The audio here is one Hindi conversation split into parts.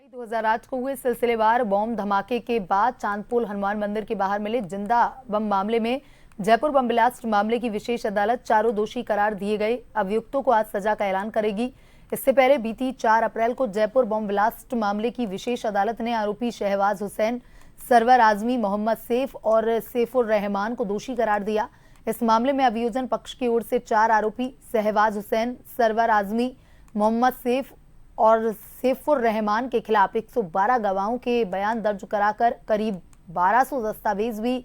2008 को हुए सिलसिलेवार बॉम्ब धमाके के बाद चांदपोल हनुमान मंदिर के बाहर मिले जिंदा बम मामले में जयपुर बम ब्लास्ट मामले की विशेष अदालत चारों दोषी करार दिए गए अभियुक्तों को आज सजा का ऐलान करेगी। इससे पहले बीती 4 अप्रैल को जयपुर बम ब्लास्ट मामले की विशेष अदालत ने आरोपी शहबाज हुसैन, सरवर आजमी, मोहम्मद सैफ और सैफुर रहमान को दोषी करार दिया। इस मामले में अभियोजन पक्ष की ओर से 4 आरोपी शहबाज हुसैन, सरवर आजमी, मोहम्मद सैफ और सैफुर रहमान के खिलाफ 112 गवाहों के बयान दर्ज कराकर करीब 1200 दस्तावेज भी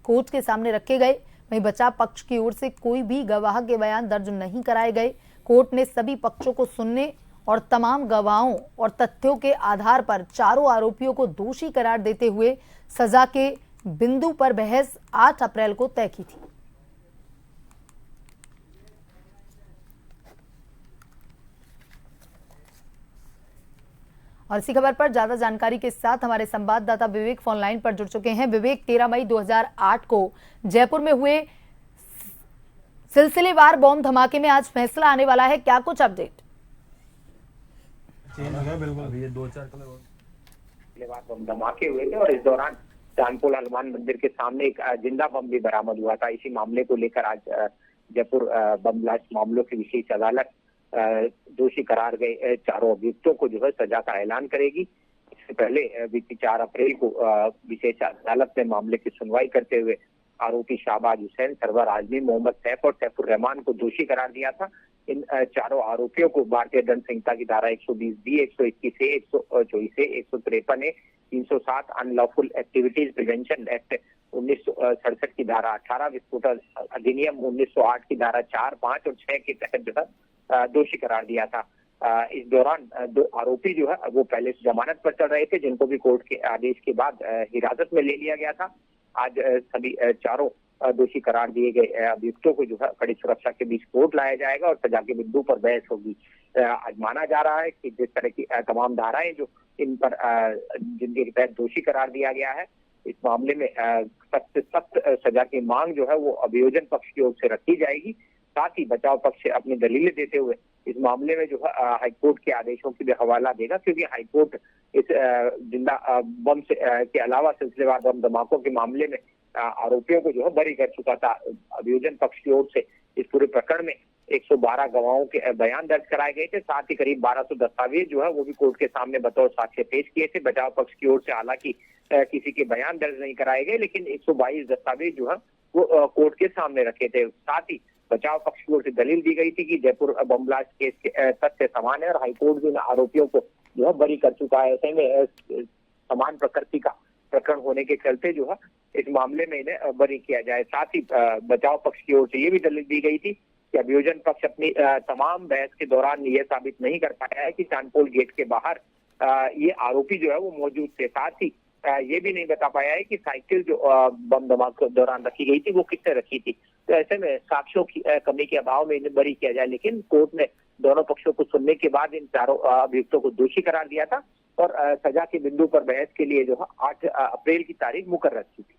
कोर्ट के सामने रखे गए। वहीं बचाव पक्ष की ओर से कोई भी गवाह के बयान दर्ज नहीं कराए गए। कोर्ट ने सभी पक्षों को सुनने और तमाम गवाहों और तथ्यों के आधार पर चारों आरोपियों को दोषी करार देते हुए सजा के बिंदु पर बहस 8 अप्रैल को तय की थी। और इसी खबर पर ज्यादा जानकारी के साथ हमारे संवाददाता विवेक फोन लाइन पर जुड़ चुके हैं। विवेक, 13 मई 2008 को जयपुर में हुए सिलसिलेवार बॉम्ब धमाके में आज फैसला आने वाला है, क्या कुछ अपडेट? बिल्कुल, ये 2-4 सिलसिलेवार बम धमाके हुए थे और इस दौरान चांदपोल हनुमान मंदिर के सामने एक जिंदा बम भी बरामद हुआ था। इसी मामले को लेकर आज जयपुर बम ब्लास्ट मामलों की विशेष अदालत दोषी करार गए चारों अभियुक्तों को जो है सजा का ऐलान करेगी। इससे पहले बीती 4 अप्रैल को विशेष अदालत ने मामले की सुनवाई करते हुए आरोपी शहबाज हुसैन, सरवर आजमी, मोहम्मद सैफ और सैफुर रहमान को दोषी करार दिया था। इन चारों आरोपियों को भारतीय दंड संहिता की धारा 120B, 121 ए, 124 ए, 153 ए, 307 अनलॉफुल एक्टिविटीज प्रिवेंशन एक्ट 1967 की धारा 18, विस्फोटक अधिनियम 1908 की धारा 4, 5 और 6 के तहत जो है दोषी करार दिया था। इस दौरान 2 आरोपी जो है वो पहले से जमानत पर चल रहे थे, जिनको भी कोर्ट के आदेश के बाद हिरासत में ले लिया गया था। आज सभी चारों दोषी करार दिए गए अभियुक्तों को जो है कड़ी सुरक्षा के बीच कोर्ट लाया जाएगा और सजा के बिंदु पर बहस होगी। आज माना जा रहा है कि जिस तरह की तमाम धाराएं जो इन पर जिनके तहत दोषी करार दिया गया है, इस मामले में सख्त से सख्त सजा की मांग जो है वो अभियोजन पक्ष की ओर से रखी जाएगी। साथ ही बचाव पक्ष अपनी दलीलें देते हुए इस मामले में जो है हाईकोर्ट के आदेशों की भी हवाला देगा, क्योंकि हाईकोर्ट इस जिंदा बम से के अलावा सिलसिलेवार बम धमाकों के मामले में आरोपियों को जो है बरी कर चुका था। अभियोजन पक्ष की ओर से इस पूरे प्रकरण में 112 गवाहों के बयान दर्ज कराए गए थे। साथ ही करीब 1200 दस्तावेज जो है वो भी कोर्ट के सामने बतौर साक्ष्य पेश किए थे। बचाव पक्ष की ओर से हालांकि किसी के बयान दर्ज नहीं कराए गए, लेकिन 122 दस्तावेज जो है वो कोर्ट के सामने रखे थे। साथ ही बचाव पक्ष की ओर से दलील दी गई थी कि जयपुर बम ब्लास्ट केस के तथ्य समान है और हाईकोर्ट भी इन आरोपियों को जो है बरी कर चुका है। ऐसे में समान प्रकृति का प्रकरण होने के चलते जो है इस मामले में इन्हें बरी किया जाए। साथ ही बचाव पक्ष की ओर से ये भी दलील दी गई थी कि अभियोजन पक्ष अपनी तमाम बहस के दौरान ये साबित नहीं कर पाया है कि चांदपोल गेट के बाहर ये आरोपी जो है वो मौजूद थे। साथ ही ये भी नहीं बता पाया है कि साइकिल जो बम धमाके के दौरान रखी गई थी वो किसने रखी थी। तो ऐसे में साक्ष्यों की कमी के अभाव में इन्हें बरी किया जाए, लेकिन कोर्ट ने दोनों पक्षों को सुनने के बाद इन चारों अभियुक्तों को दोषी करार दिया था और सजा के बिंदु पर बहस के लिए जो है 8 अप्रैल की तारीख मुकर्रर की थी।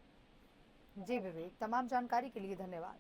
जी विवेक, तमाम जानकारी के लिए धन्यवाद।